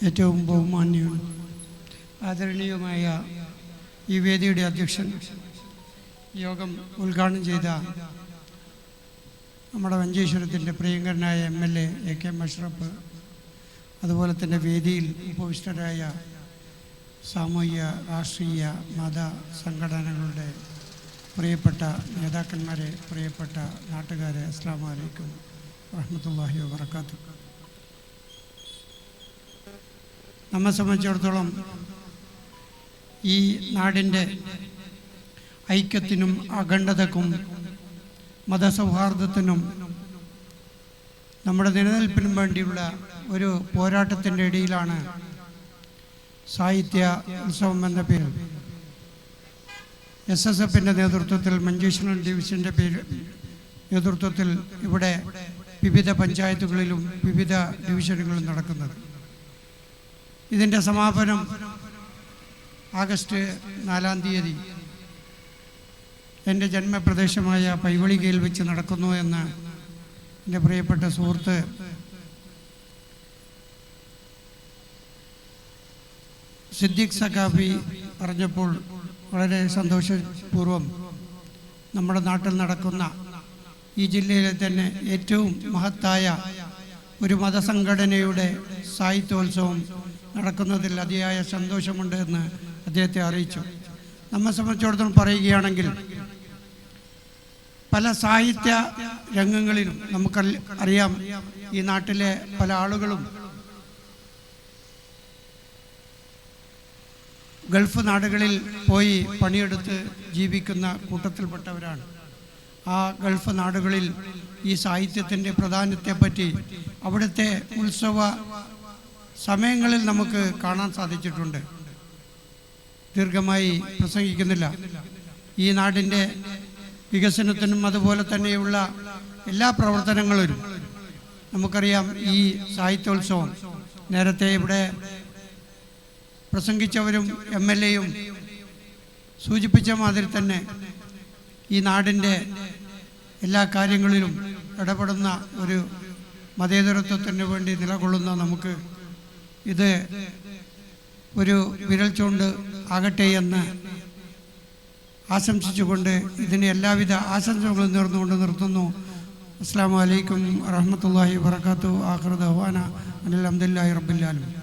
ഏറ്റവും ബഹുമാന്യവും ആദരണീയമായ ഈ വേദിയുടെ അധ്യക്ഷൻ, യോഗം ഉദ്ഘാടനം ചെയ്ത നമ്മുടെ മഞ്ചേശ്വരത്തിൻ്റെ പ്രിയങ്കരനായ MLA AK അഷ്റഫ്, അതുപോലെ തന്നെ വേദിയിൽ ഉപവിഷ്ടരായ സാമൂഹിക രാഷ്ട്രീയ മത സംഘടനകളുടെ പ്രിയപ്പെട്ട നേതാക്കന്മാരെ, പ്രിയപ്പെട്ട നാട്ടുകാരെ, അസ്സലാമു അലൈക്കും വറഹ്മത്തുള്ളാഹി വബറകാതുഹു. നമ്മെ സംബന്ധിച്ചിടത്തോളം ഈ നാടിൻ്റെ ഐക്യത്തിനും അഖണ്ഡതക്കും മതസൗഹാർദ്ദത്തിനും നമ്മുടെ നിലനിൽപ്പിനും വേണ്ടിയുള്ള ഒരു പോരാട്ടത്തിൻ്റെ ഇടയിലാണ് സാഹിത്യ ഉത്സവം എന്ന പേരിൽ SSFൻ്റെ നേതൃത്വത്തിൽ, മഞ്ചേശ്വരം ഡിവിഷൻ്റെ നേതൃത്വത്തിൽ ഇവിടെ വിവിധ പഞ്ചായത്തുകളിലും വിവിധ ഡിവിഷനുകളിലും നടക്കുന്നത്. ഇതിൻ്റെ സമാപനം ആഗസ്റ്റ് 4-ാം തീയതി എൻ്റെ ജന്മപ്രദേശമായ പൈവളികയിൽ വെച്ച് നടക്കുന്നു എന്ന് എൻ്റെ പ്രിയപ്പെട്ട സുഹൃത്ത് സിദ്ദീഖ് സഖാഫി പറഞ്ഞപ്പോൾ വളരെ സന്തോഷപൂർവ്വം നമ്മുടെ നാട്ടിൽ നടക്കുന്ന, ഈ ജില്ലയിലെ തന്നെ ഏറ്റവും മഹത്തായ ഒരു മതസംഘടനയുടെ സാഹിത്യോത്സവം നടക്കുന്നതിൽ അതിയായ സന്തോഷമുണ്ട് എന്ന് അദ്ദേഹത്തെ അറിയിച്ചു. നമ്മെ സംബന്ധിച്ചിടത്തോളം പറയുകയാണെങ്കിൽ പല സാഹിത്യ രംഗങ്ങളിലും നമുക്കറിയാം, ഈ നാട്ടിലെ പല ആളുകളും ഗൾഫ് നാടുകളിൽ പോയി പണിയെടുത്ത് ജീവിക്കുന്ന കൂട്ടത്തിൽപ്പെട്ടവരാണ്. ആ ഗൾഫ് നാടുകളിൽ ഈ സാഹിത്യത്തിൻ്റെ പ്രാധാന്യത്തെപ്പറ്റി അവിടുത്തെ ഉത്സവ സമയങ്ങളിൽ നമുക്ക് കാണാൻ സാധിച്ചിട്ടുണ്ട്. ദീർഘമായി പ്രസംഗിക്കുന്നില്ല. ഈ നാടിൻ്റെ വികസനത്തിനും അതുപോലെ തന്നെയുള്ള എല്ലാ പ്രവർത്തനങ്ങളിലും നമുക്കറിയാം, ഈ സാഹിത്യോത്സവം നേരത്തെ ഇവിടെ പ്രസംഗിച്ചവരും MLAയും സൂചിപ്പിച്ച മാതിരി തന്നെ ഈ നാടിൻ്റെ എല്ലാ കാര്യങ്ങളിലും ഇടപെടുന്ന ഒരു മതേതരത്വത്തിന് വേണ്ടി നിലകൊള്ളുന്ന നമുക്ക് ഇത് ഒരു വിരൽ ചൂണ്ട് ആകട്ടെ എന്ന് ആശംസിച്ചുകൊണ്ട് ഇതിന് എല്ലാവിധ ആശംസകളും നേർന്നുകൊണ്ട് നിർത്തുന്നു. അസ്സലാമു അലൈക്കും വറഹ്മത്തുള്ളാഹി വബറകാതുഹു. ആഖിറു ദഅ്വാനാ അൽഹംദുലില്ലാഹി റബ്ബിൽ ആലമീൻ.